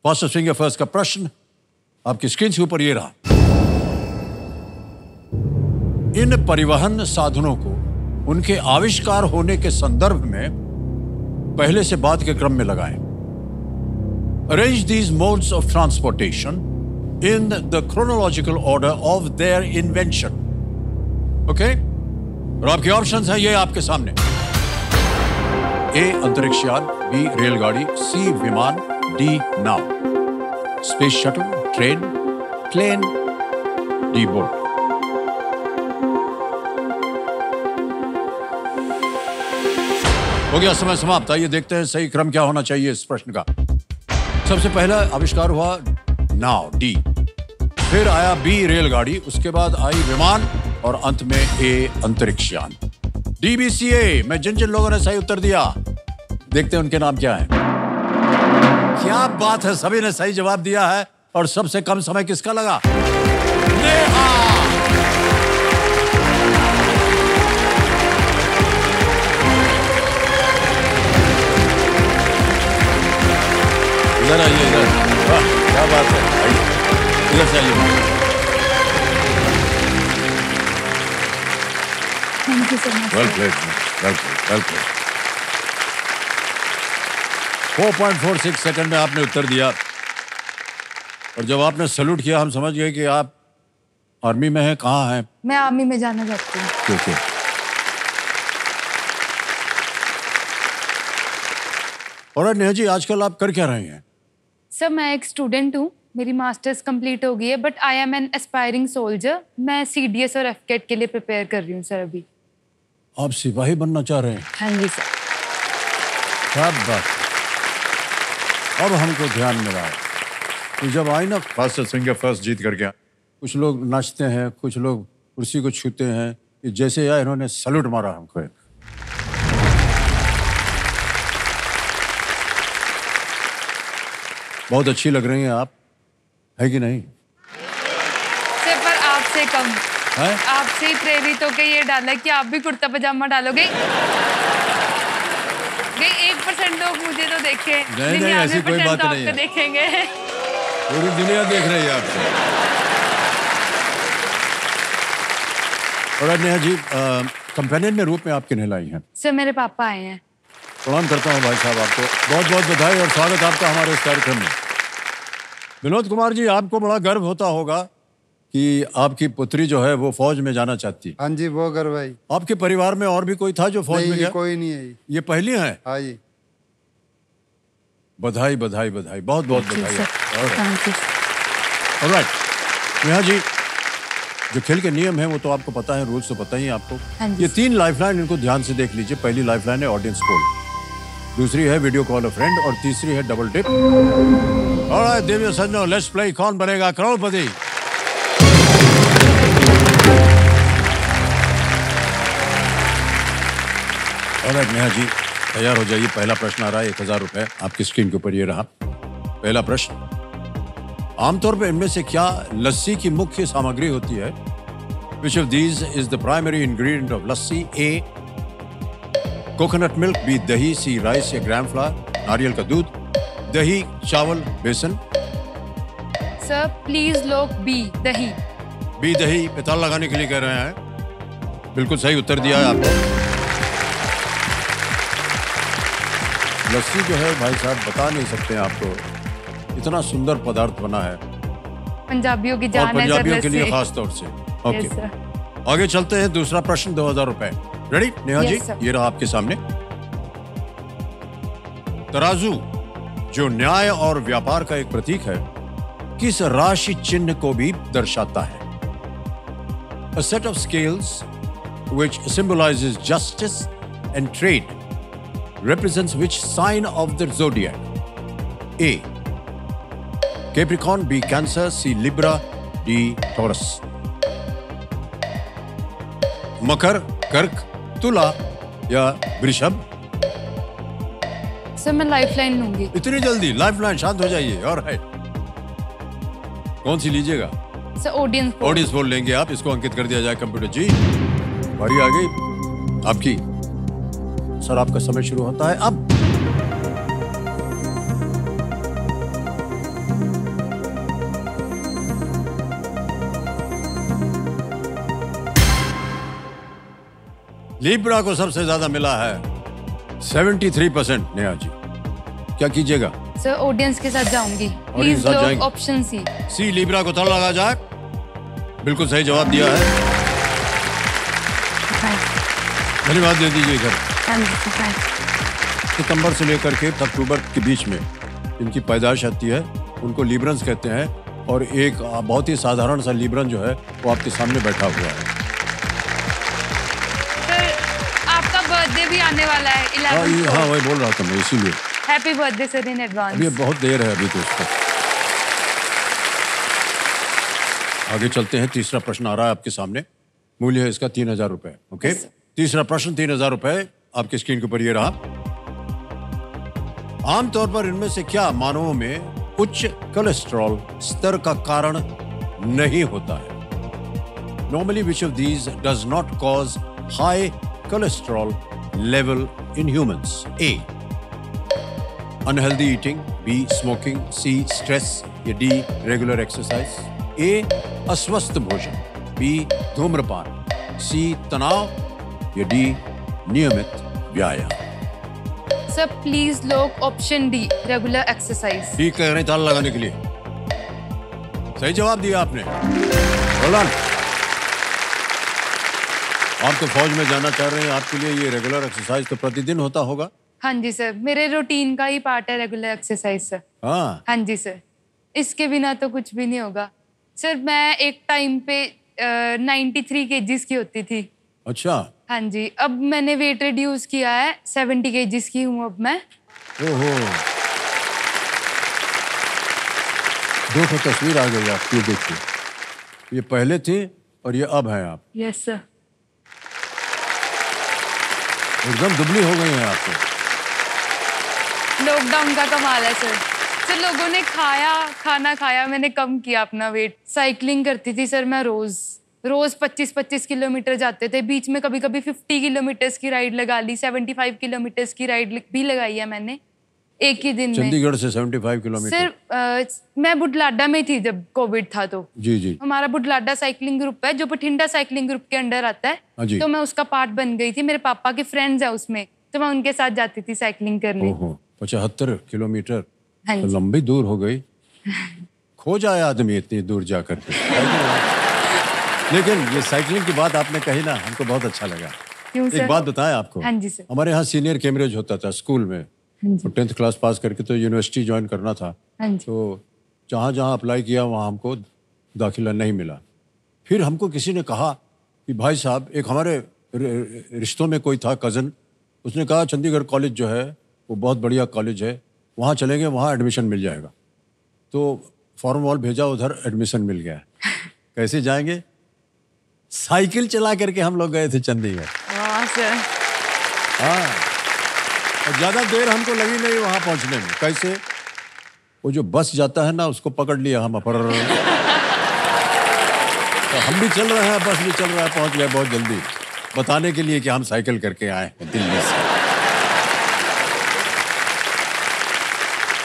Fastest finger first का प्रश्न आपकी स्क्रीन के ऊपर ये रहा। इन परिवहन साधनों को उनके आविष्कार होने के संदर्भ में पहले से बाद के क्रम में लगाएं। Arrange these modes of transportation in the chronological order of their invention. Okay? और आपके ऑप्शंस हैं ये आपके सामने। ए अंतरिक्ष यान, बी रेलगाड़ी, सी विमान, डी नाव। Space shuttle, train, plane, D boat. हो गया समय समाप्त। आइए देखते हैं सही क्रम क्या होना चाहिए इस प्रश्न का। सबसे पहला आविष्कार हुआ नाव, डी, फिर आया बी रेलगाड़ी, उसके बाद आई विमान और अंत में ए अंतरिक्ष यान। DBCA में जिन जिन लोगों ने सही उत्तर दिया देखते हैं उनके नाम क्या है। क्या बात है, सभी ने सही जवाब दिया है। और सबसे कम समय किसका लगा? नेहा। इधर आइए, इधर। वाह, क्या बात है, आइए इधर से आइए। Thank you so much. Well played, well played, well played. 4.46 second में आपने उत्तर दिया। और जब आपने सैल्यूट किया हम समझ गए कि आप आर्मी में हैं। कहाँ हैं? मैं आर्मी में जाना चाहती हूँ। ठीक है। और नेहा जी, आजकल आप कर क्या रहे हैं? सर मैं एक स्टूडेंट हूँ, मेरी मास्टर्स कंप्लीट हो गई है, but I am an aspiring soldier. मैं CDS और FCAT के लिए प्रिपेयर कर रही हूँ सर अभी। आप सिपाही बनना चाह रहे हैं? हाँ जी सर। क्या बात है। अब हमको ध्यान में रहा तो जब आई ना फास्टेस्ट फिंगर फर्स्ट जीत कर गया, कुछ लोग नाचते हैं, कुछ लोग कुर्सी को छूते हैं, कि जैसे यार इन्होंने सैल्यूट मारा हमको। बहुत अच्छी लग रही हैं आप, है कि नहीं? सर पर आपसे कम है? आपसे ही प्रेरित होकर ये डाला कि आप भी कुर्ता पजामा डालोगे। 1% लोग मुझे तो देखे, नहीं, ऐसी कोई बात नहीं है। देखेंगे, पूरी दुनिया देख रही है आपको। और नेहा जी, कंपेनियन में रूप में आप किन्हें लाई हैं? सर मेरे पापा आए हैं। प्रणाम करता हूँ भाई साहब आपको। बहुत बहुत बधाई और स्वागत आपका हमारे इस कार्यक्रम में। विनोद कुमार जी, आपको बड़ा गर्व होता होगा कि आपकी पुत्री जो है वो फौज में जाना चाहती है। हाँ जी, वो गर्व है। आपके परिवार में और भी कोई था जो फौज में गया? कोई नहीं है। ये पहली है? हाँ जी। बधाई बधाई बधाई, बहुत बहुत बधाई। ऑलराइट नेहा जी, जो खेल के नियम है वो तो आपको पता है, रूल्स तो पता ही है आपको। ये 3 लाइफलाइन, इनको ध्यान से देख लीजिए। पहली लाइफलाइन है ऑडियंस पोल, दूसरी है वीडियो कॉल अ फ्रेंड और तीसरी है डबल टिप। ऑलराइट देवियों सज्जनों, लेट्स प्ले कौन बनेगा करोड़पति। ऑलराइट नेहा जी, तैयार हो जाइए। पहला प्रश्न आ रहा है, 1000 रुपए आपकी स्क्रीन के ऊपर ये रहा। पहला प्रश्न, आमतौर पर इनमें से क्या लस्सी की मुख्य सामग्री होती है? Which of these is the primary ingredient of lassi? A coconut milk, B dahi, C rice या ग्राम फ्लावर, नारियल का दूध, दही, चावल, बेसन। सर प्लीज लोग बी दही। बी दही पे ताला लगाने के लिए कह रहे हैं। बिल्कुल सही उत्तर दिया है आपने। लस्सी जो है भाई साहब बता नहीं सकते हैं आपको, इतना सुंदर पदार्थ बना है, पंजाबियों की और जान है पंजाबियों के लिए खास तौर से। ओके, आगे चलते हैं। दूसरा प्रश्न 2000 रुपए। रेडी नेहा जी? ये रहा आपके सामने। तराजू जो न्याय और व्यापार का एक प्रतीक है, किस राशि चिन्ह को भी दर्शाता है? A set of scales which symbolizes justice and trade represents which sign of the zodiac? A Capricorn, B Cancer, C Libra, D Taurus. मकर, कर्क, तुला या वृषभ? सर मैं लाइफलाइन लूंगी। इतनी जल्दी? लाइफलाइन, शांत हो जाइए। और है कौन सी लीजिएगा? सर ऑडियंस पोल लेंगे आप। इसको अंकित कर दिया जाए कंप्यूटर जी। बारी आ गई आपकी। सर आपका समय शुरू होता है अब। लिब्रा को सबसे ज्यादा मिला है 73%। नेहा जी क्या कीजिएगा? सर ऑडियंस के साथ जाऊंगी। Audience प्लीज साथ लोग जाएंगे। Option C. सी लिब्रा को ताला लगा जाए। बिल्कुल सही जवाब दिया है। धन्यवाद दे दीजिए इधर। सितंबर से लेकर के अक्टूबर के बीच में इनकी पैदाइश आती है, उनको लिब्रन्स कहते हैं। और एक बहुत ही साधारण सा लिब्रन जो है वो आपके सामने बैठा हुआ है। सर आपका बर्थडे भी आने वाला है 11 को। हाँ वही बोल रहा था मैं, इसीलिए। Happy birthday sir in advance. अभी बहुत देर है अभी तो उसको। आगे चलते हैं। तीसरा प्रश्न आ रहा है आपके सामने। मूल्य है इसका 3000 रुपए। ओके, तीसरा प्रश्न 3000 रुपए आपकी स्क्रीन के ऊपर ये रहा। आमतौर पर इनमें से क्या मानवों में उच्च कोलेस्ट्रॉल स्तर का कारण नहीं होता है? Normally which of these does not cause high cholesterol level in humans? A unhealthy eating, B smoking, C stress, या डी रेगुलर एक्सरसाइज। ए अस्वस्थ भोजन, बी धूम्रपान, सी तनाव, या डी नियमित व्यायाम। सर प्लीज लोग ऑप्शन डी रेगुलर एक्सरसाइज। ठीक कह रहे हैं ताला लगाने के लिए। सही जवाब दिया आपने। Well done। आप तो फौज में जाना चाह रहे हैं, आपके लिए ये रेगुलर एक्सरसाइज तो प्रतिदिन होता होगा? हाँ जी सर, मेरे रूटीन का ही पार्ट है रेगुलर एक्सरसाइज सर। हाँ जी सर, इसके बिना तो कुछ भी नहीं होगा। सर मैं एक टाइम पे 93 केजीज की होती थी। अच्छा। हाँ जी, अब मैंने वेट रिड्यूस किया है, 70 केजीज की हूँ अब मैं। ओहो, दो तो तस्वीर आ गई आपकी, देखिए। ये पहले थी और ये अब है आप। Yes sir. एकदम दुबली हो गई हैं आप तो। लॉकडाउन का कमाल है सर। सर लोगों ने खाना खाया, मैंने कम किया अपना वेट। साइकिलिंग करती थी सर मैं रोज 25-25 किलोमीटर जाते थे। बीच में कभी कभी 50 किलोमीटर की राइड लगा ली, 75 किलोमीटर की राइड भी लगाई है मैंने एक ही दिन में। चंडीगढ़ से 75 किलोमीटर? सर मैं बुढलाडा में थी जब कोविड था तो। जी जी। हमारा बुढलाडा साइकिलिंग ग्रुप है जो बठिंडा साइकिलिंग ग्रुप के अंडर आता है, तो मैं उसका पार्ट बन गई थी। मेरे पापा के फ्रेंड्स है उसमें, तो मैं उनके साथ जाती थी साइकिलिंग करने। 75 किलोमीटर हाँ तो लंबी दूर हो गई। खो जाए आदमी इतनी दूर जा करके। लेकिन ये साइकिलिंग की बात आपने कही ना, हमको बहुत अच्छा लगा। क्यों सर? एक बात बताएं आपको। हाँ जी सर। हमारे यहाँ सीनियर कैमरेज होता था स्कूल में। 10th क्लास पास करके तो यूनिवर्सिटी ज्वाइन करना था। तो जहाँ जहाँ अप्लाई किया वहाँ हमको दाखिला नहीं मिला। फिर हमको किसी ने कहा कि भाई साहब, एक हमारे रिश्तों में कोई था कज़न, उसने कहा चंडीगढ़ कॉलेज जो है वो बहुत बढ़िया कॉलेज है, वहाँ चलेंगे, वहाँ एडमिशन मिल जाएगा। तो फॉर्म वॉल भेजा, उधर एडमिशन मिल गया। कैसे जाएंगे? साइकिल चला करके हम लोग गए थे चंडीगढ़। हाँ, ज्यादा देर हमको लगी नहीं वहां पहुंचने में। कैसे? वो जो बस जाता है ना, उसको पकड़ लिया हम तो हम भी चल रहे हैं, बस भी चल रहा है, पहुंच गए बहुत जल्दी, बताने के लिए कि हम साइकिल करके आए हैं दिल्ली से।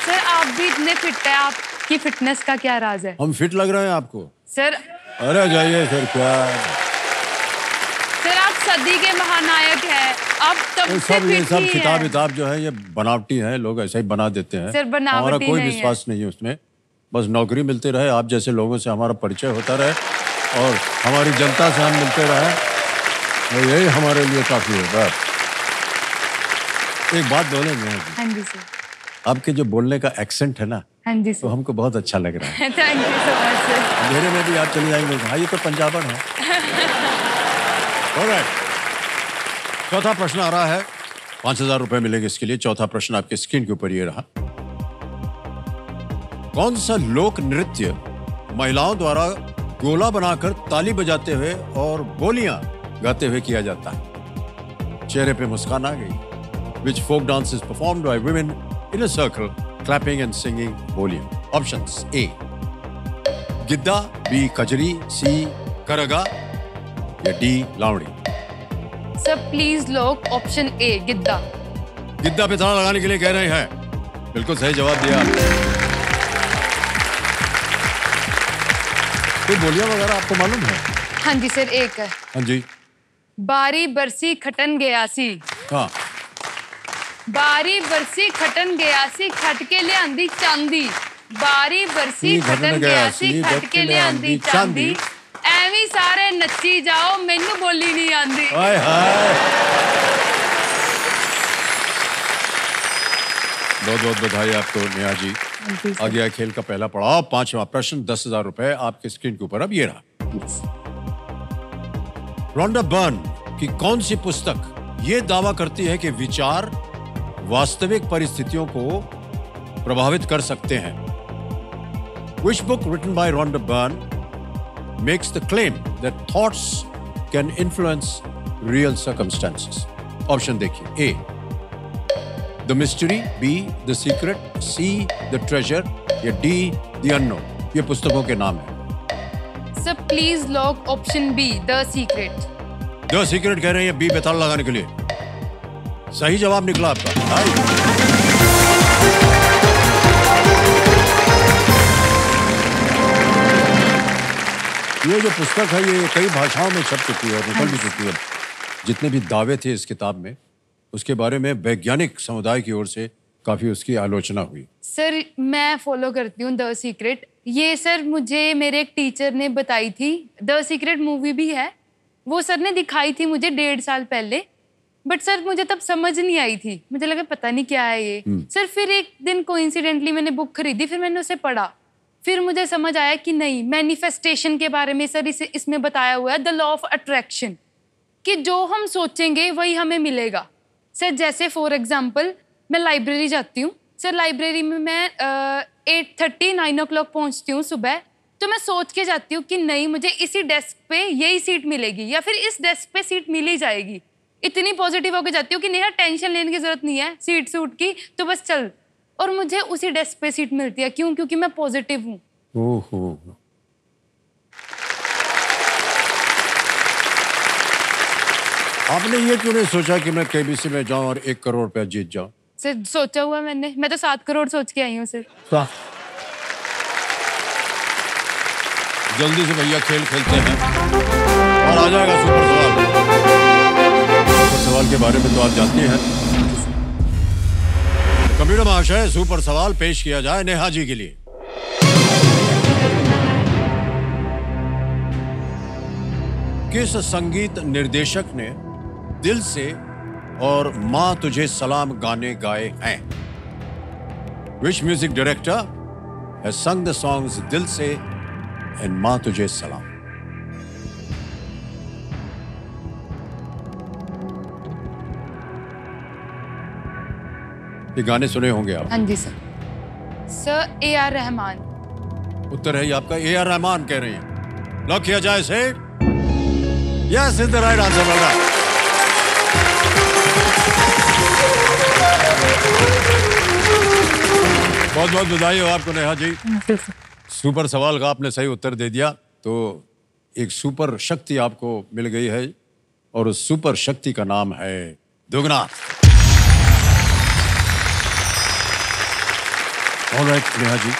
सर आप भी इतने फिट है, आपकी फिटनेस का क्या राज है? हम फिट लग रहे हैं आपको सर? अरे जाइए सर, क्या सर आप सदी के महानायक हैं। आप तब से ये सब फिट किताब विताब जो है ये बनावटी है, लोग ऐसे ही बना देते हैं। सर बनावटी हमारा कोई नहीं विश्वास नहीं है उसमें। बस नौकरी मिलते रहे, आप जैसे लोगों से हमारा परिचय होता रहे और हमारी जनता से हम मिलते रहे, और यही हमारे लिए काफी है। बस एक बात बोलेंगे। हाँ जी सर। आपके जो बोलने का एक्सेंट है ना, हाँ जी सर, तो हमको बहुत अच्छा लग रहा है। Thank you so much sir. अंधेरे में भी आप चले जाएंगे, हाँ ये तो पंजाबन है। Alright. चौथा प्रश्न आ रहा है, 5000 रुपए मिलेंगे इसके लिए। चौथा प्रश्न आपके स्क्रीन के ऊपर ये रहा। कौन सा लोक नृत्य महिलाओं द्वारा गोला बनाकर ताली बजाते हुए और बोलियां गाते हुए किया जाता है? चेहरे पे मुस्कान आ गई। Which folk dance is performed by women in a circle, clapping and singing बोलियां? Options: A Giddha, B Kajri, C करगा, या D लावड़ी? सर प्लीज लोग ऑप्शन ए गिद्दा। गिद्दा पे ताला लगाने के लिए कह रहे हैं। बिल्कुल सही जवाब दिया। कोई बोलियां वगैरह आपको मालूम है? हाँ जी सर, एक है। हाँ जी। बारी बरसी खटन गया सी। हाँ। बारी बरसी खटन गया सी, खट के ले आंदी चांदी। बारी बरसी खटन गया सी, खट के ले आंदी चांदी। एवी सारे नच्ची जाओ, मैनू बोली नहीं आंदी। हाय हाय। बहुत बहुत बधाई आपको नेहा जी। आ गया खेल का पहला पड़ाव, 5वां प्रश्न, 10,000 रुपए आपके स्क्रीन के ऊपर अब ये रहा। रोंडा बर्न की कौन सी पुस्तक ये दावा करती है कि विचार वास्तविक परिस्थितियों को प्रभावित कर सकते हैं? Which book written by Rhonda Byrne makes the claim that thoughts can influence real circumstances? Option देखिए, A, The Mystery, B, The Secret, C, The Treasure या D, The Unknown। ये पुस्तकों के नाम हैं। Sir please lock option B, the secret. The secret कह रहे हैं बी पे ताला लगाने के लिए। सही जवाब निकला आपका। ये जो पुस्तक है ये कई भाषाओं में छप चुकी है और निकल भी चुकी है। जितने भी दावे थे इस किताब में, उसके बारे में वैज्ञानिक समुदाय की ओर से काफी उसकी आलोचना हुई। सर मैं फॉलो करती हूँ द सीक्रेट। ये सर मुझे मेरे एक टीचर ने बताई थी। द सीक्रेट मूवी भी है, वो सर ने दिखाई थी मुझे 1.5 साल पहले। बट सर मुझे तब समझ नहीं आई थी, मुझे लगा पता नहीं क्या है ये। सर फिर एक दिन कोइंसिडेंटली मैंने बुक खरीदी, फिर मैंने उसे पढ़ा, फिर मुझे समझ आया कि नहीं, मैनिफेस्टेशन के बारे में सर इसमें बताया हुआ है, द लॉ ऑफ अट्रैक्शन, कि जो हम सोचेंगे वही हमें मिलेगा। सर जैसे फॉर एग्जांपल मैं लाइब्रेरी जाती हूँ सर, लाइब्रेरी में मैं 8:30 9 o'clock पहुँचती हूँ सुबह, तो मैं सोच के जाती हूँ कि नहीं मुझे इसी डेस्क पे यही सीट मिलेगी या फिर इस डेस्क पे सीट मिल ही जाएगी। इतनी पॉजिटिव होकर जाती हूँ कि नेहा टेंशन लेने की जरूरत नहीं है सीट सूट की, तो बस चल, और मुझे उसी डेस्क पे सीट मिलती है। क्यों? क्योंकि मैं पॉजिटिव हूँ। ओहो। आपने ये क्यों नहीं सोचा कि मैं केबीसी में जाऊं और 1 करोड़ रुपया जीत जाऊं? सर सोचा हुआ मैंने, मैं तो 7 करोड़ सोच के आई हूँ सर। जल्दी से भैया खेल खेलते हैं और आ जाएगा सुपर सवाल। सुपर सवाल के बारे में तो आप जानते हैं। कंप्यूटर महाशय, सुपर सवाल पेश किया जाए नेहा जी के लिए। किस संगीत निर्देशक ने दिल से और मां तुझे सलाम गाने गाए हैं? Which music director has sung the songs दिल से and मां तुझे सलाम? ये गाने सुने होंगे आप। हाँ जी सर। Sir AR Rahman. उत्तर है ये आपका, AR रहमान कह रही हैं। लॉक किया जाए इसे। Yes, is the right answer. बोल रहा बहुत बहुत बधाई हो आपको नेहा जी। सुपर सवाल का आपने सही उत्तर दे दिया, तो एक सुपर शक्ति आपको मिल गई है और उस सुपर शक्ति का नाम है दुगना। ऑलराइट नेहा जी,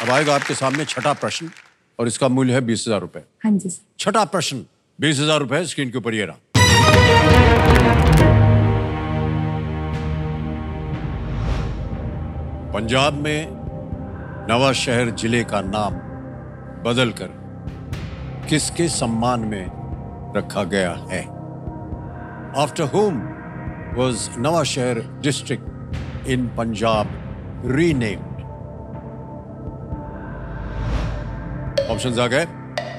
अब आएगा आपके सामने छठा प्रश्न और इसका मूल्य है 20,000 रुपए। हाँ जी सर। छठा प्रश्न 20,000 रुपए स्क्रीन के ऊपर ये रहा। पंजाब में नवा शहर जिले का नाम बदलकर किसके सम्मान में रखा गया है? After whom was Nawanshahr district in Punjab renamed? Options आ गए।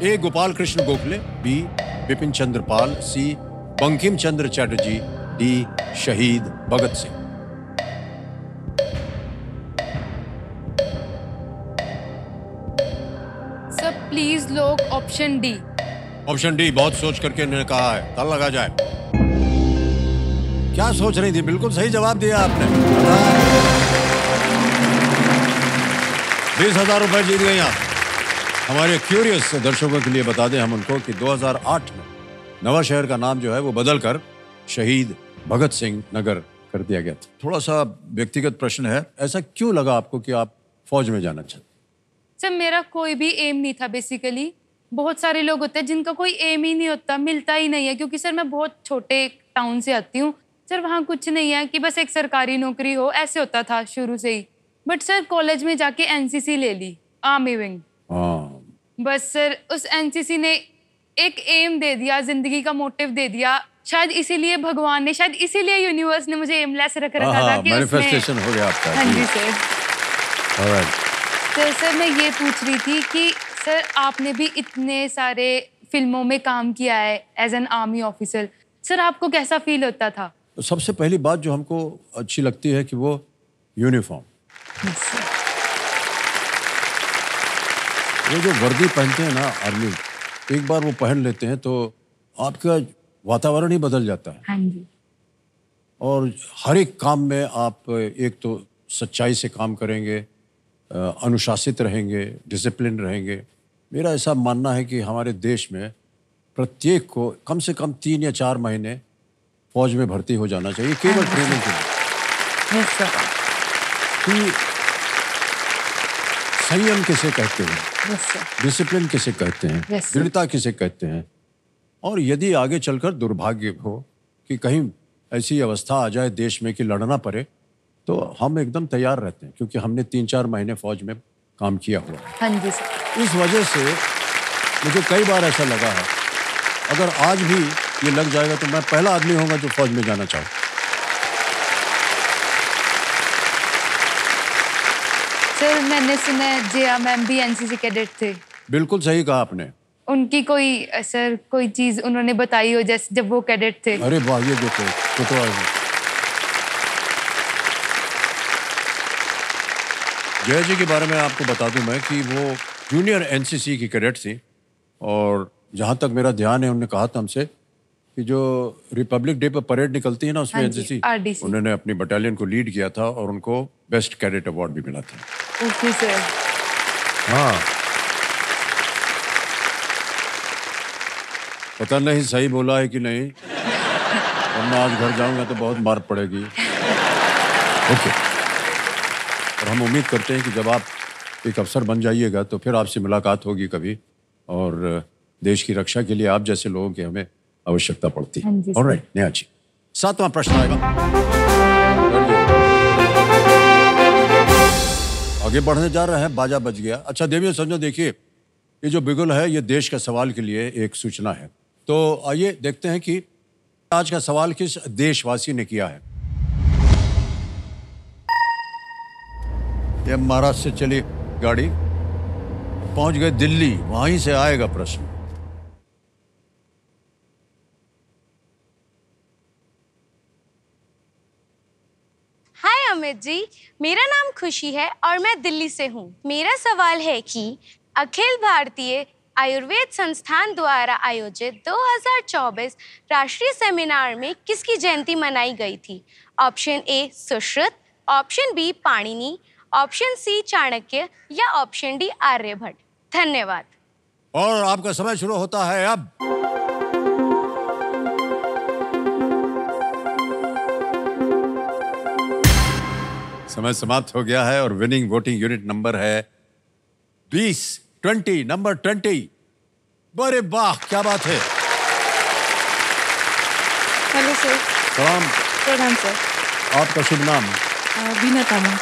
A Gopal Krishna Gokhale, B Bipin Chandra Pal, C Bankim Chandra Chatterjee, D Shaheed Bhagat Singh. Sir please लोग ऑप्शन डी। ऑप्शन डी बहुत सोच करके इन्होंने कहा है, ताला लगा जाए। क्या सोच रही थी? बिल्कुल सही जवाब दिया आपने। 20,000 रुपए जीत गई आप। हमारे क्यूरियस दर्शकों के लिए बता दें हम उनको कि 2008 में नवा शहर का नाम जो है वो बदलकर शहीद भगत सिंह नगर कर दिया गया था। थोड़ा सा व्यक्तिगत प्रश्न है, ऐसा क्यों लगा आपको कि आप फौज में जाना चाहते? सर मेरा कोई भी एम नहीं था बेसिकली। बहुत सारे लोग होते हैं जिनका कोई एम ही नहीं होता, मिलता ही नहीं है, क्योंकि सर मैं बहुत छोटे टाउन से आती हूँ सर, वहाँ कुछ नहीं है कि बस एक सरकारी नौकरी हो, ऐसे होता था शुरू से ही। बट सर कॉलेज में जाके एनसीसी ले ली, आर्मी विंग। बस सर उस एनसीसी ने एक एम दे दिया, जिंदगी का मोटिव दे दिया। शायद इसीलिए भगवान ने, शायद इसीलिए यूनिवर्स ने मुझे एमलेस रख रखा था कि मैनिफेस्टेशन हो गया आपका। हाँ जी सर। सर मैं ये पूछ रही थी कि सर आपने भी इतने सारे फिल्मों में काम किया है as an army officer, sir आपको कैसा फील होता था? सबसे पहली बात जो हमको अच्छी लगती है कि वो यूनिफॉर्म, वो जो वर्दी पहनते हैं ना आर्मी, एक बार वो पहन लेते हैं तो आपका वातावरण ही बदल जाता है। हाँ जी। और हर एक काम में आप एक तो सच्चाई से काम करेंगे, अनुशासित रहेंगे, डिसिप्लिन रहेंगे। मेरा ऐसा मानना है कि हमारे देश में प्रत्येक को कम से कम 3 या 4 महीने फौज में भर्ती हो जाना चाहिए, केवल ट्रेनिंग के लिए। कि संयम किसे कहते हैं, डिसिप्लिन किसे कहते हैं, दृढ़ता किसे कहते हैं। और यदि आगे चलकर दुर्भाग्य हो कि कहीं ऐसी अवस्था आ जाए देश में कि लड़ना पड़े, तो हम एकदम तैयार रहते हैं, क्योंकि हमने 3-4 महीने फौज में काम किया हुआ है। हाँ जी सर। इस वजह से मुझे कई बार ऐसा लगा है, अगर आज भी ये लग जाएगा तो मैं पहला आदमी होगा जो फौज में जाना चाहूँ। सर मैंने सुना है जया मैम भी एनसीसी कैडेट थे। बिल्कुल सही कहा आपने। उनकी कोई सर कोई चीज उन्होंने बताई हो जैसे जब वो कैडेट थे? अरे वाह, ये देखो फोटो आई है। जया जी के बारे में आपको बता दूं मैं कि वो जूनियर एनसीसी की कैडेट थी, और जहाँ तक मेरा ध्यान है उन्होंने कहा था हमसे कि जो रिपब्लिक डे पर परेड निकलती है ना उसमें एनसीसी, उन्होंने अपनी बटालियन को लीड किया था और उनको बेस्ट कैडेट अवार्ड भी मिला था। Okay sir. हाँ, पता नहीं सही बोला है कि नहीं, और मैं आज घर जाऊंगा तो बहुत मार पड़ेगी। ओके। और हम उम्मीद करते हैं कि जब आप एक अफसर बन जाइएगा तो फिर आपसे मुलाकात होगी कभी, और देश की रक्षा के लिए आप जैसे लोगों की हमें आवश्यकता पड़ती है। ऑलराइट नेहा जी, 7वां प्रश्न आएगा। आगे बढ़ने जा रहे हैं, बाजा बज गया। अच्छा देवियों समझो, देखिए ये जो बिगुल है ये देश का सवाल के लिए एक सूचना है। तो आइए देखते हैं कि आज का सवाल किस देशवासी ने किया है। ये महाराष्ट्र से चली गाड़ी, पहुंच गए दिल्ली, वहीं से आएगा प्रश्न। हाय अमित जी, मेरा नाम खुशी है और मैं दिल्ली से हूँ। मेरा सवाल है कि अखिल भारतीय आयुर्वेद संस्थान द्वारा आयोजित 2024 राष्ट्रीय सेमिनार में किसकी जयंती मनाई गई थी? Option A Sushruta, option B Panini, option C Chanakya या ऑप्शन डी आर्यभट्ट। धन्यवाद। और आपका समय शुरू होता है अब। समय समाप्त हो गया है और विनिंग वोटिंग यूनिट नंबर है 20 नंबर 20। बड़े वाह, क्या बात है। Hello sir. सलाम। प्रणाम सर। आपका शुभ नाम? बीना तामा।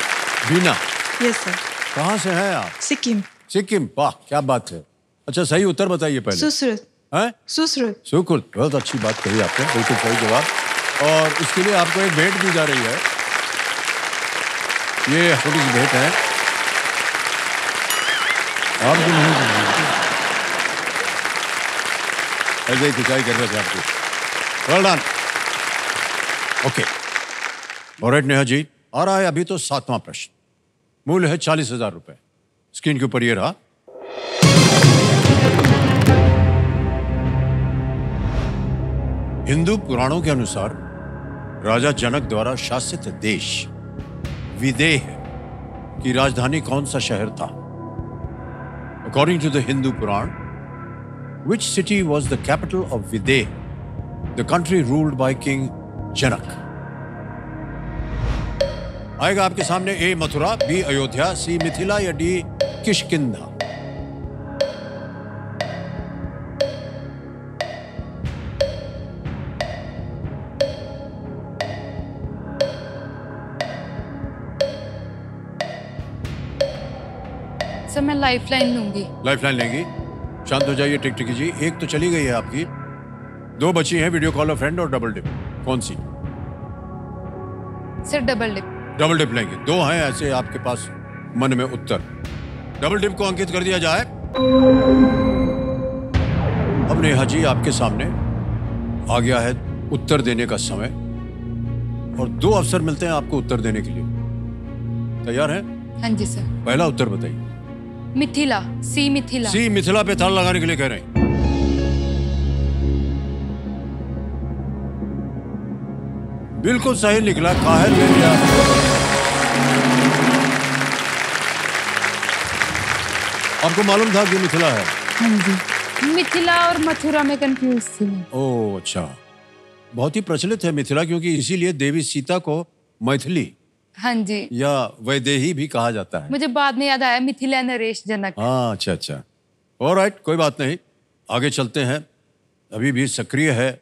बीना? Yes sir. कहाँ से हैं आप? सिक्किम। सिक्किम, वाह क्या बात है। अच्छा सही उत्तर बताइए पहले। सुश्रुत। हैं? सुश्रुत। सुकुल, बहुत अच्छी बात कही आपने, बिल्कुल सही जवाब। और इसके लिए आपको एक भेंट दी जा रही है। ये छोटी सी भेंट है। आप भी नहीं ऐसे ही खिंचाई कर रहे थे आपकी। Well done. Okay, alright Neha ji, आ रहा है अभी तो 7वां प्रश्न। मूल्य है 40,000 रुपए। स्क्रीन के ऊपर ये रहा। हिंदू पुराणों के अनुसार राजा जनक द्वारा शासित देश विदेह की राजधानी कौन सा शहर था? According to the Hindu Puran, which city was the capital of Videha, the country ruled by King Janak? आएगा आपके सामने ए मथुरा, बी अयोध्या, सी मिथिला या डी किष्किंधा। सर मैं लाइफलाइन लूंगी। लाइफलाइन लेंगी? शांत हो जाइए टिकटिकी जी। एक तो चली गई है आपकी, 2 बची हैं, वीडियो कॉल अ फ्रेंड और डबल डिप। कौन सी? Sir double dip. Double dip लेंगे। 2 हैं ऐसे आपके पास मन में उत्तर। डबल डिप को अंकित कर दिया जाए। अब नेहा जी आपके सामने आ गया है उत्तर देने का समय और 2 अवसर मिलते हैं आपको उत्तर देने के लिए। तैयार हैं? हाँ जी सर। पहला उत्तर बताइए। मिथिला, सी मिथिला। सी मिथिला पे ताला लगाने के लिए कह रहे हैं। बिल्कुल सही निकला। काहिल ले लिया। आपको मालूम था कि मिथिला है? हाँ जी। मिथिला और मथुरा में कंफ्यूज थी मैं। ओह अच्छा। बहुत ही प्रचलित है मिथिला, क्योंकि इसीलिए देवी सीता को मैथिली हाँ जी। या वैदेही भी कहा जाता है। मुझे बाद में याद आया मिथिला नरेश जनक। हाँ अच्छा अच्छा। ऑलराइट, कोई बात नहीं, आगे चलते हैं। अभी भी सक्रिय है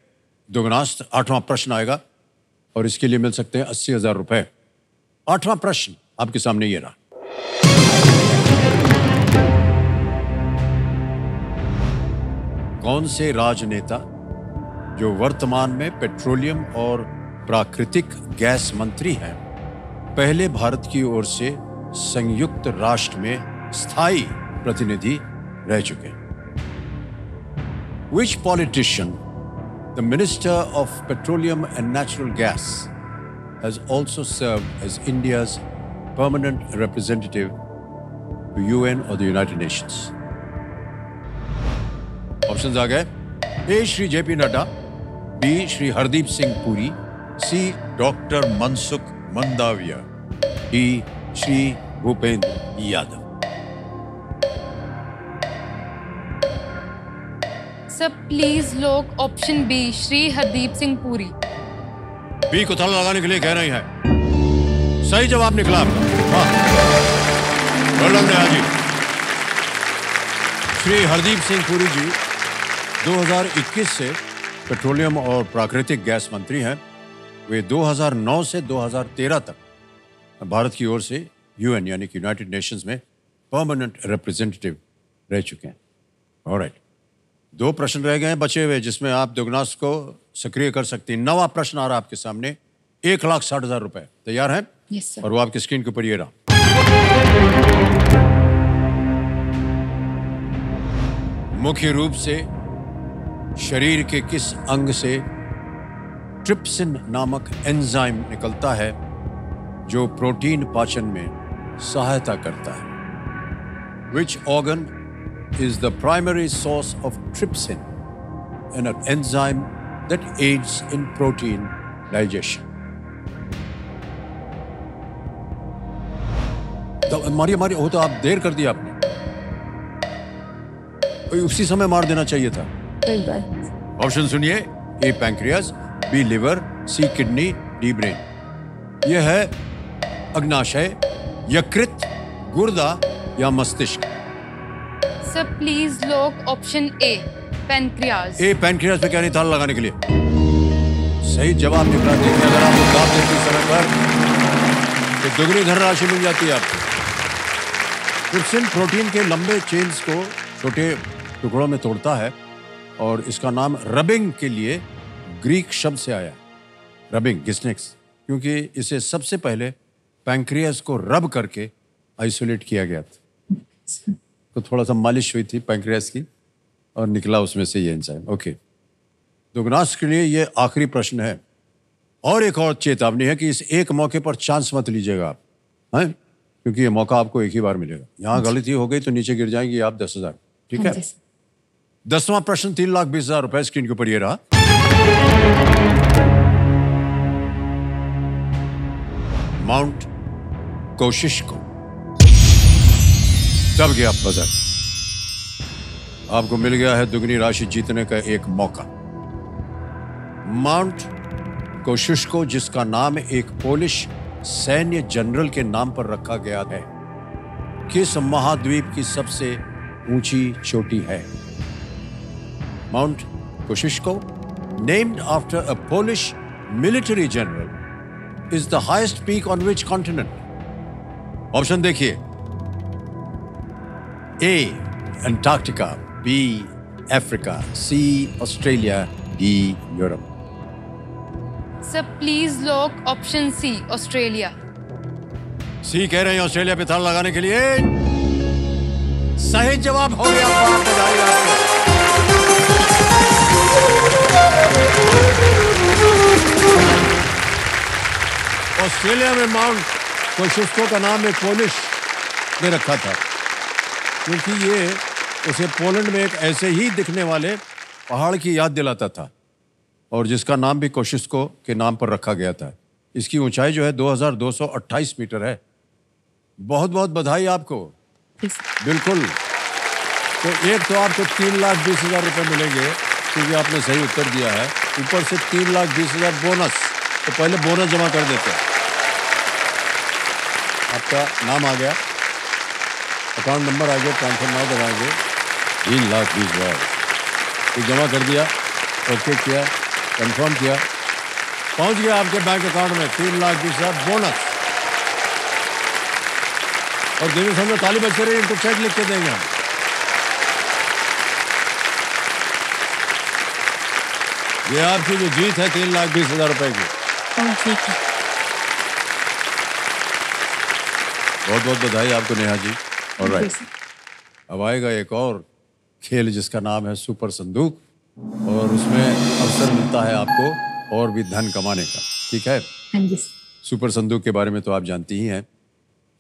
दुगनास्त। 8वां प्रश्न आएगा और इसके लिए मिल सकते हैं 80,000 रुपए। 8वां प्रश्न आपके सामने ये रहा। कौन से राजनेता जो वर्तमान में पेट्रोलियम और प्राकृतिक गैस मंत्री हैं, पहले भारत की ओर से संयुक्त राष्ट्र में स्थायी प्रतिनिधि रह चुके हैं? Which politician, the Minister of Petroleum and Natural Gas, has also served as India's permanent representative to UN or the United Nations? Options आ गए। A Shri JP Nadda, B Shri Hardeep Singh Puri, C doctor Mansukh Mandaviya, D Shri Bhupender Yadav. Sir please लोग option B Shri Hardeep Singh Puri. B को ताला लगाने के लिए कह रही हैं। सही जवाब निकला आपका। हाँ, जी श्री हरदीप सिंह पुरी जी 2021 से पेट्रोलियम और प्राकृतिक गैस मंत्री हैं। वे 2009 से 2013 तक भारत की ओर से यूएन यानी कि यूनाइटेड नेशंस में परमानेंट रिप्रेजेंटेटिव रह चुके हैं। ऑलराइट, 2 प्रश्न रह गए हैं बचे हुए, जिसमें आप दुगनास को सक्रिय कर सकती हैं। 9वां प्रश्न आ रहा है आपके सामने। 1,60,000 रुपए। तैयार हैं? Yes sir. और वो आपकी स्क्रीन के ऊपर ये रहा। मुख्य रूप से शरीर के किस अंग से ट्रिप्सिन नामक एंजाइम निकलता है जो प्रोटीन पाचन में सहायता करता है? Which organ is the primary source of trypsin, an enzyme that aids in protein digestion? तो मारिए हो, तो आप देर कर दिया आपने। उसी समय मार देना चाहिए था। कोई बात। ऑप्शन सुनिए। A pancreas, B liver, C kidney, D brain. यह है अग्नाशय, यकृत, गुर्दा या मस्तिष्क। सर प्लीज लोग option A pancreas. A pancreas पे क्या नहीं ताला लगाने के लिए? सही जवाब निकला। देखिए, अगर आप उत्तर देते समय पर तो दुगनी धनराशि मिल जाती है आपको। ट्रिप्सिन प्रोटीन के लंबे चेन्स को छोटे टुकड़ों में तोड़ता है और इसका नाम रबिंग के लिए ग्रीक शब्द से आया। रबिंग, गिस्नेक्स, क्योंकि इसे सबसे पहले पैंक्रियास को रब करके आइसोलेट किया गया था। तो थोड़ा सा मालिश हुई थी पैंक्रियास की और निकला उसमें से ये एंजाइम। ओके, दुगनास के लिए ये आखिरी प्रश्न है। और एक और चेतावनी है कि इस एक मौके पर चांस मत लीजिएगा आप, हैं? क्योंकि ये मौका आपको एक ही बार मिलेगा। यहाँ गलती हो गई तो नीचे गिर जाएंगी आप 10,000। ठीक है? 10वां प्रश्न 3,20,000 रुपए। स्क्रीन के ऊपर ये रहा। माउंट कोशिश्को। तब गया बजर। आपको मिल गया है दुगनी राशि जीतने का एक मौका। माउंट कोशिश्को, जिसका नाम एक पोलिश सैन्य जनरल के नाम पर रखा गया है, किस महाद्वीप की सबसे ऊंची चोटी है? Mount Kosciuszko, named after a Polish military general, is the highest peak on which continent? Option देखिए। A. Antarctica, B. Africa, C. Australia, D. Europe. Sir please lock option C, Australia. C कह रहे हैं Australia पे ताला लगाने के लिए। सही जवाब हो गया। बहुत बधाई आपको। ऑस्ट्रेलिया में माउंट कोशुस्को का नाम एक पोलिश ने रखा था, क्योंकि ये उसे पोलैंड में एक ऐसे ही दिखने वाले पहाड़ की याद दिलाता था, और जिसका नाम भी कोशुस्को के नाम पर रखा गया था। इसकी ऊंचाई जो है 2228 मीटर है। बहुत बहुत बधाई आपको। बिल्कुल। तो एक तो आपको 3,20,000 रुपये मिलेंगे क्योंकि आपने सही उत्तर दिया है, ऊपर से 3,20,000 बोनस। तो पहले बोनस जमा कर देते हैं। आपका नाम आ गया, अकाउंट नंबर आ गया, ट्रांसफर नाउ दबाएंगे। 3,20,000 तो जमा कर दिया, ओके किया, कंफर्म किया, पहुंच गया आपके बैंक अकाउंट में 3,20,000 बोनस। और देवी सामने ताली बज रही है, इनको चेक लिख के देंगे हम। ये आपकी जो जीत है 3,20,000 रुपए की। बहुत बहुत बधाई आपको नेहा जी। ऑलराइट, अब आएगा एक और खेल जिसका नाम है सुपर संदूक, और उसमें अवसर मिलता है आपको और भी धन कमाने का। ठीक है? हाँ जी। सुपर संदूक के बारे में तो आप जानती ही हैं।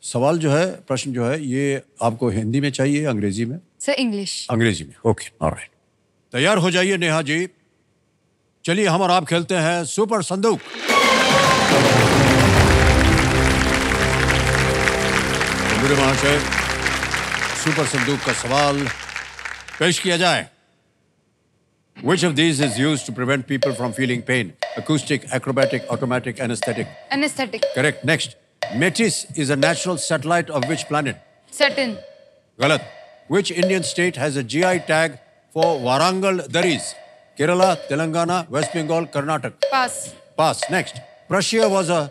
सवाल जो है, प्रश्न जो है, ये आपको हिंदी में चाहिए, अंग्रेजी में? Sir English. अंग्रेजी में। Okay, alright. तैयार हो जाइए नेहा जी। चलिए हम और आप खेलते हैं सुपर संदूक। मेरे महाशय, सुपर संदूक का सवाल पेश किया जाए। Which of these is used to prevent people from feeling pain? Acoustic, acrobatic, automatic, anesthetic. Anaesthetic. Correct. Next. Metis is a natural satellite of which planet? Saturn। Galat. Which Indian state has a GI tag for Warangal Daris? Kerala, Telangana, West Bengal, Karnataka. Pass. Pass. Next. Prussia was a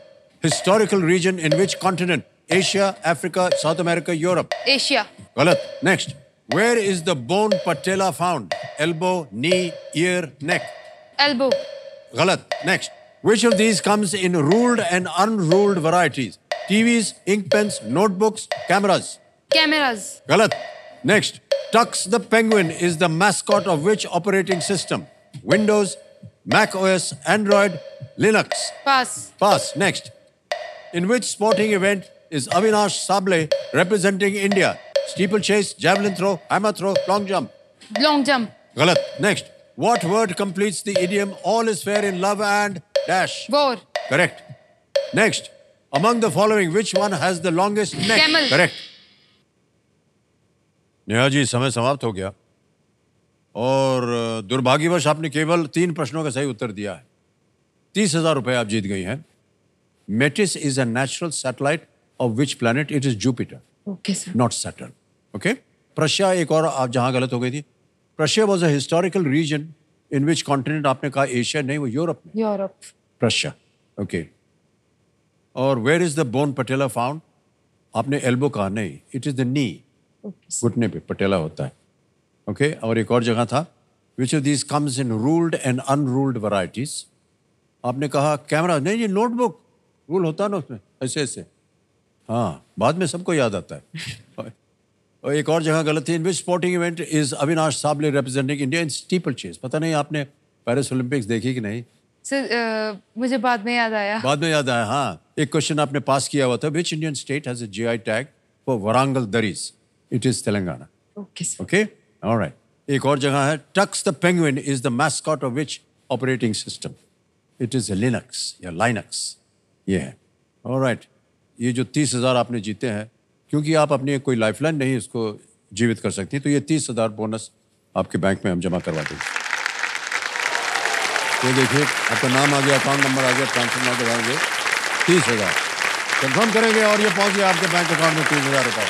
historical region in which continent? Asia, Africa, South America, Europe. Asia. Galat. Next. Where is the bone patella found? Elbow, knee, ear, neck. Elbow. Galat. Next. Which of these comes in ruled and unruled varieties? TVs, ink pens, notebooks, cameras. Cameras. Galat. Next. Tux the penguin is the mascot of which operating system? Windows, Mac OS, Android, Linux. Pass. Pass. Next. In which sporting event is Avinash Sable representing India? Steeplechase, javelin throw, hammer throw, long jump. Long jump. Galat. Next. What word completes the idiom all is fair in love and dash? War. Correct. Next. Among the following, which one has the longest neck? Camel. Correct. Neha ji, समय समाप्त हो गया और दुर्भाग्यवश आपने केवल 3 प्रश्नों का सही उत्तर दिया है। 30,000 रुपए आप जीत गई हैं। Metis is a natural satellite of which planet? It is Jupiter, okay sir. Not Saturn. Okay. Prussia, एक और आप जहां गलत हो गई थी। Prussia was a historical region in which continent? आपने कहा एशिया, नहीं, वो यूरोप में। यूरोप। प्रशिया। ओके। और where is the bone patella found? आपने एल्बो कहा, नहीं, इट इज द नी, घुटने पे पटेला होता है। ओके। और एक और जगह था, which of these comes in ruled and unruled varieties? आपने कहा कैमरा, नहीं, ये नोटबुक रूल होता है ना उसमें, ऐसे ऐसे। हाँ, बाद में सबको याद आता है। और एक और जगह गलत थी, in which sporting event is Avinash Sable representing India in steeple chase? पता नहीं आपने पेरिस ओलंपिक्स देखी कि नहीं? सर मुझे बाद में याद आया। बाद में याद आया। हाँ, एक क्वेश्चन आपने पास किया हुआ था, which Indian state has a GI tag for Warangal durries? It is Telangana. Okay sir. Okay, alright. एक और जगह है, Tux the penguin is the mascot of which operating system? It is Linux या लाइनक्स, ये है। ऑलराइट। ये जो 30,000 आपने जीते हैं, क्योंकि आप अपनी कोई लाइफलाइन नहीं इसको जीवित कर सकती, तो ये 30,000 बोनस आपके बैंक में हम जमा करवा देंगे। तो देखिए, आपका नाम आ गया, अकाउंट नंबर आ गया, ट्रांसफर नाउ दबाएंगे। 30,000 कंफर्म करेंगे और ये पहुंच गया आपके बैंक अकाउंट में 30,000 रुपये।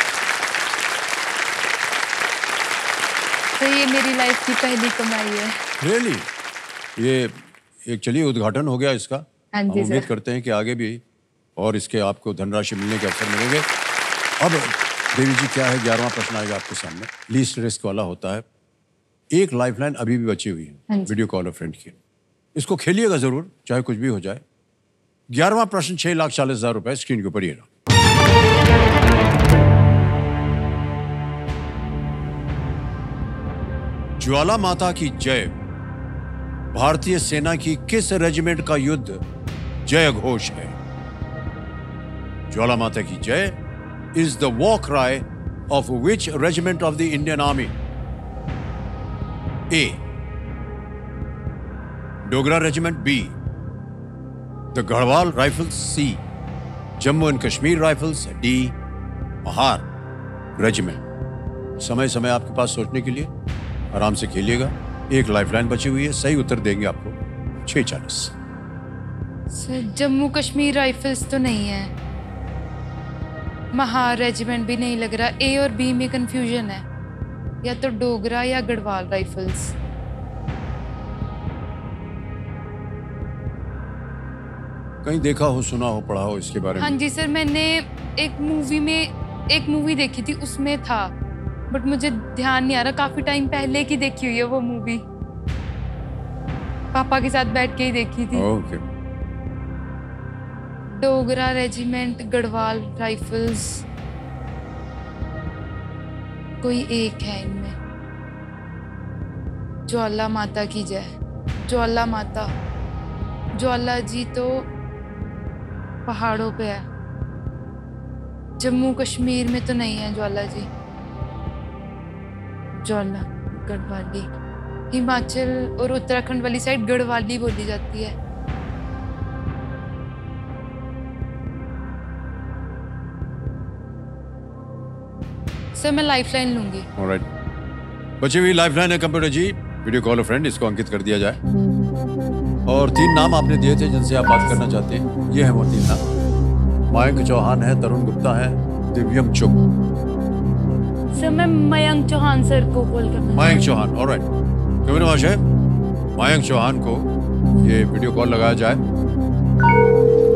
तो ये मेरी लाइफ की पहली कमाई है। रियली? ये एक, चलिए, उद्घाटन हो गया इसका। हाँ हम जी उम्मीद सर। करते हैं कि आगे भी और इसके आपको धनराशि मिलने के अवसर मिलेंगे। अब देवी जी क्या है, 11वां प्रश्न आएगा आपके सामने, लीस्ट रिस्क वाला होता है। एक लाइफलाइन अभी भी बची हुई हाँ है जी। वीडियो कॉल फ्रेंड की, इसको खेलिएगा जरूर चाहे कुछ भी हो जाए। 11वां प्रश्न 6,40,000 रुपए स्क्रीन के ऊपर ये रहा। ज्वाला माता की जय भारतीय सेना की किस रेजिमेंट का युद्ध जय घोष है? ज्वाला माता की जय is the war cry of which regiment of the Indian army? A Dogra regiment, B the Garhwal rifles, C Jammu and Kashmir rifles, D Mahar regiment. समय समय आपके पास सोचने के लिए, आराम से खेलिएगा। एक लाइफलाइन बची हुई है, सही उत्तर देंगे आपको 6,40। सर जम्मू कश्मीर राइफल्स तो नहीं है, महार रेजिमेंट भी नहीं लग रहा, ए और बी में कंफ्यूजन है, या तो डोगरा या गढ़वाल राइफल्स। कहीं देखा हो, सुना हो, पढ़ा हो इसके बारे हाँ में? जी सर, मैंने एक मूवी देखी थी, उसमें था, बट मुझे ध्यान नहीं आ रहा, काफी टाइम पहले की देखी हुई है वो मूवी, पापा के साथ बैठ के ही देखी थी। Okay. Dogra regiment, Garhwal rifles, कोई एक है इनमें। ज्वाला माता की जय, ज्वाला माता, ज्वाला जी तो पहाड़ों पे है, जम्मू कश्मीर में तो नहीं है ज्वाला जी। ज्वाला गढ़वाली, हिमाचल और उत्तराखंड वाली साइड गढ़वाली बोली जाती है। सर मैं लाइफलाइन लूंगी। ऑलराइट, बची हुई लाइफलाइन है कंप्यूटर जी, वीडियो कॉल फ्रेंड, इसको अंकित कर दिया जाए। और 3 नाम आपने दिए थे जिनसे आप बात करना चाहते हैं, ये है वो 3 नाम। मयंक चौहान है, तरुण गुप्ता है, दिव्यम चुप। सर मैं मयंक चौहान सर को कॉल करना। मयंक चौहान, ऑलराइट। क्यों है मयंक चौहान को ये वीडियो कॉल लगाया जाए।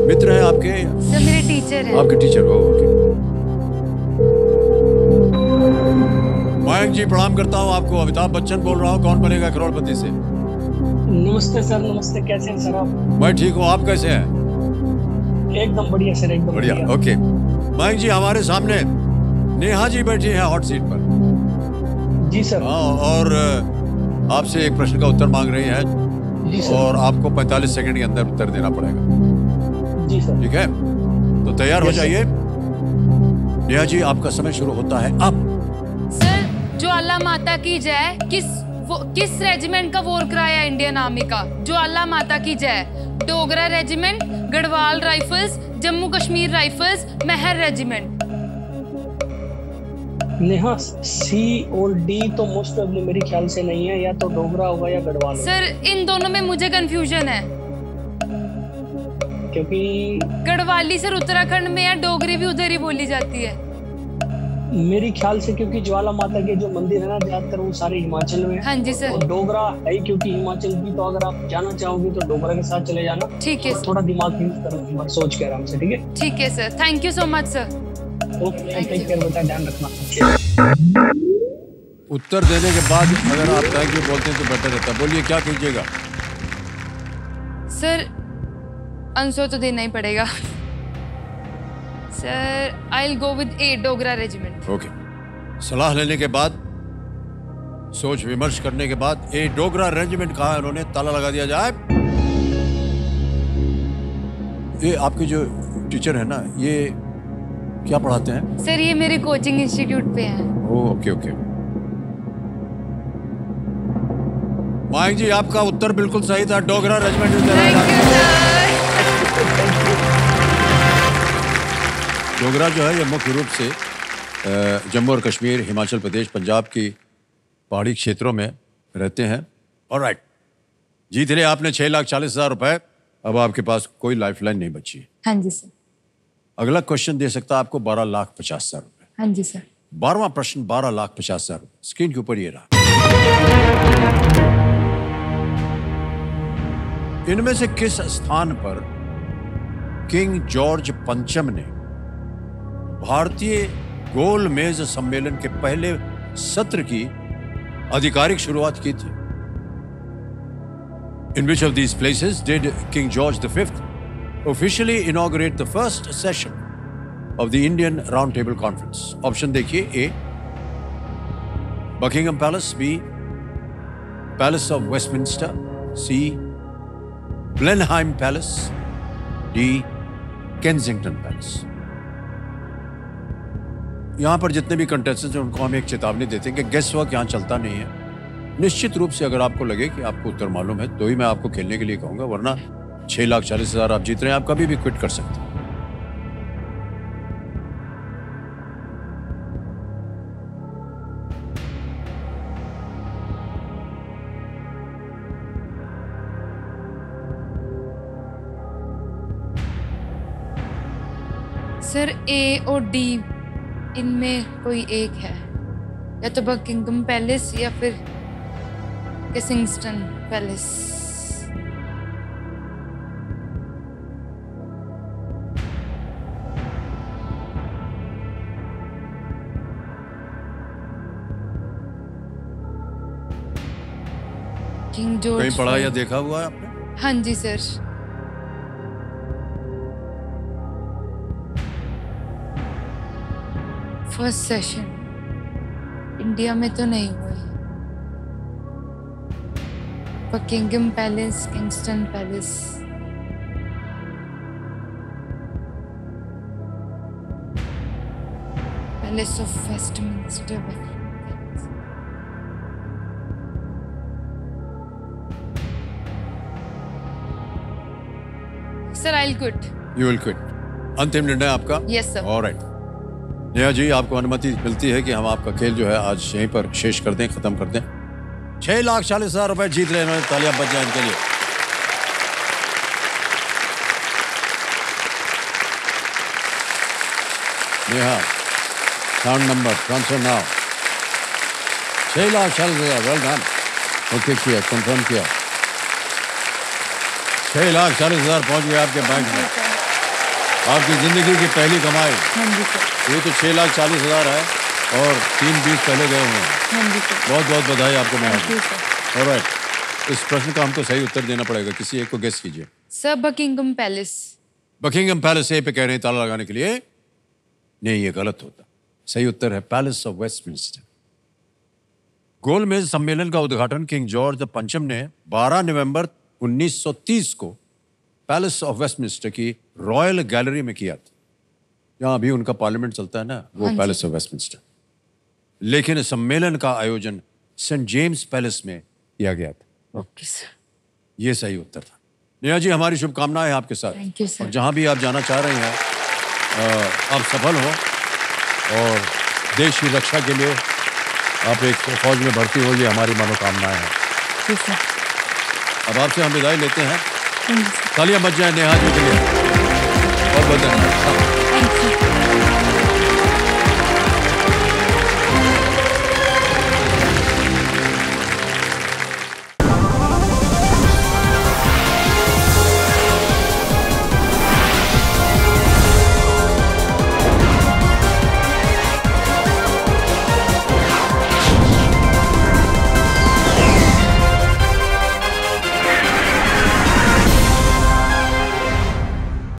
मित्र है आपके? सर मेरे टीचर है। आपके टीचर हो, ओके। मयंक जी प्रणाम करता हूँ आपको, अमिताभ बच्चन बोल रहा हूँ, कौन बनेगा करोड़पति से। नमस्ते सर, नमस्ते, कैसे हैं सर आप? मैं ठीक हूँ, आप कैसे हैं? एकदम बढ़िया सर, एकदम बढ़िया, ओके। मयंक जी हमारे सामने नेहा जी बैठी है हॉट सीट पर। जी सर। हाँ, और आपसे एक प्रश्न का उत्तर मांग रही है जी सर। और आपको 45 सेकंड के अंदर उत्तर देना पड़ेगा। जी सर। ठीक है, तो तैयार हो जाइए। नेहा जी आपका समय शुरू होता है अब। सर ज्वाला माता की जय किस रेजिमेंट का वॉर क्राई है इंडियन आर्मी का? ज्वाला माता की जय, Dogra regiment, Garhwal rifles, Jammu Kashmir rifles, Mahar regiment. Neha, C और डी तो मोस्ट ऑफली मेरे ख्याल से नहीं है, या तो डोगरा होगा या गढ़वाल होगा। सर इन दोनों में मुझे कंफ्यूजन है, क्योंकि गढ़वाली सर उत्तराखंड में है, डोगरी भी उधर ही बोली जाती है। मेरे ख्याल से क्योंकि ज्वाला माता के जो मंदिर है ना, ज्यादातर वो सारे हिमाचल में है। हाँ जी सर। और डोगरा है क्योंकि हिमाचल की, तो अगर आप जाना चाहोगे तो डोगरा के साथ चले जाना। ठीक है सर। थोड़ा दिमाग यूज करो, सोच के आराम से, ठीक है? ठीक है sir, thank you so much sir. Okay, take care बेटा, ध्यान रखना। उत्तर देने के बाद अगर आप थैंक यू बोलते हैं तो बेटर रहता है। बोलिए क्या कीजिएगा? सर आंसर तो देना ही पड़ेगा। Sir I will go with A, Dogra regiment. Okay, सलाह लेने के बाद, सोच विमर्श करने के बाद ए डोगरा रेजिमेंट कहा है उन्होंने, ताला लगा दिया जाए। ये आपके जो टीचर है ना, ये क्या पढ़ाते हैं? सर ये मेरे कोचिंग इंस्टीट्यूट पे हैं। Okay okay. मयंक जी आपका उत्तर बिल्कुल सही था, Dogra regiment. Thank you sir. Dogra जो है ये मुख्य रूप से जम्मू और कश्मीर, हिमाचल प्रदेश, पंजाब की पहाड़ी क्षेत्रों में रहते हैं। ऑलराइट, जीत लिया आपने 6,40,000 रुपए। अब आपके पास कोई लाइफलाइन नहीं बची है। हाँ जी सर। अगला क्वेश्चन दे सकता है आपको 12,50,000 रुपए। हाँ जी सर। 12वां प्रश्न 12,50,000 रुपए, स्क्रीन के ऊपर ये रहा। इनमें से किस स्थान पर किंग जॉर्ज पंचम ने भारतीय गोल मेज सम्मेलन के पहले सत्र की आधिकारिक शुरुआत की थी? In which of these places did King George V officially inaugurate the first session of the Indian Round Table Conference? Option देखिए, A Buckingham Palace, B Palace of Westminster, C Blenheim Palace, D Kensington Palace. यहां पर जितने भी contestants हैं उनको हम एक चेतावनी देते हैं कि गेस वर्क यहां चलता नहीं है। निश्चित रूप से अगर आपको लगे कि आपको उत्तर मालूम है तो ही मैं आपको खेलने के लिए कहूंगा, वरना 6,40,000 आप जीत रहे हैं, आप कभी भी क्विट कर सकते हैं। सर ए और डी इनमें कोई एक है, या तो बकिंगम पैलेस या फिर केसिंगटन पैलेस। किंग जॉर्ज कहीं पढ़ा या देखा हुआ है आपने? हाँ जी सर। फर्स्ट सेशन इंडिया में तो नहीं हुआ है। Buckingham palace, Kingston palace, palace of Westminster. Sir I will quit. You will quit. अंतिम निर्णय आपका? Yes sir. ऑलराइट। नेहा जी, आपको अनुमति मिलती है कि हम आपका खेल जो है आज यहीं पर शेष कर दें, खत्म कर दें। 6,40,000 रुपए जीत रहे हैं, तालियां बज जाए इनके लिए। Neha, sound number transfer now. 6,40,000, well done. Okay किया, कंफर्म किया। 6,40,000 पहुंच गए आपके बैंक में। आपकी जिंदगी की पहली कमाई। हाँ जी सर। ये तो 6,40,000 है और 3-20 पहले गए हुए हैं। हाँ जी सर। बहुत बहुत बधाई आपको। मैं थैंक यू सर। ऑलराइट, इस प्रश्न का हमको सही उत्तर देना पड़ेगा, किसी एक को गेस कीजिए। Sir Buckingham palace. Buckingham palace A पे कह रहे हैं ताला लगाने के लिए। नहीं, ये गलत होता। सही उत्तर है पैलेस ऑफ वेस्टमिंस्टर। गोलमेज सम्मेलन का उद्घाटन किंग जॉर्ज पंचम ने 12 नवंबर 1930 को पैलेस ऑफ वेस्टमिंस्टर की रॉयल गैलरी में किया था, जहां अभी उनका पार्लियामेंट चलता है ना, वो पैलेस ऑफ वेस्टमिंस्टर। लेकिन सम्मेलन का आयोजन सेंट जेम्स पैलेस में किया गया था। Okay sir. ये सही उत्तर था। नेहा जी, हमारी शुभकामनाएं हैं आपके साथ। Thank you sir. और जहां भी आप जाना चाह रहे हैं, आप सफल हो और देश की रक्षा के लिए आप एक फौज में भर्ती हो, ये हमारी मनोकामनाएं हैं। जी सर। अब आपसे हम विदाई लेते हैं। हाँ जी सर। तालियां बज जाए नेहा जी के लिए। बहुत बहुत धन्यवाद। Thank you.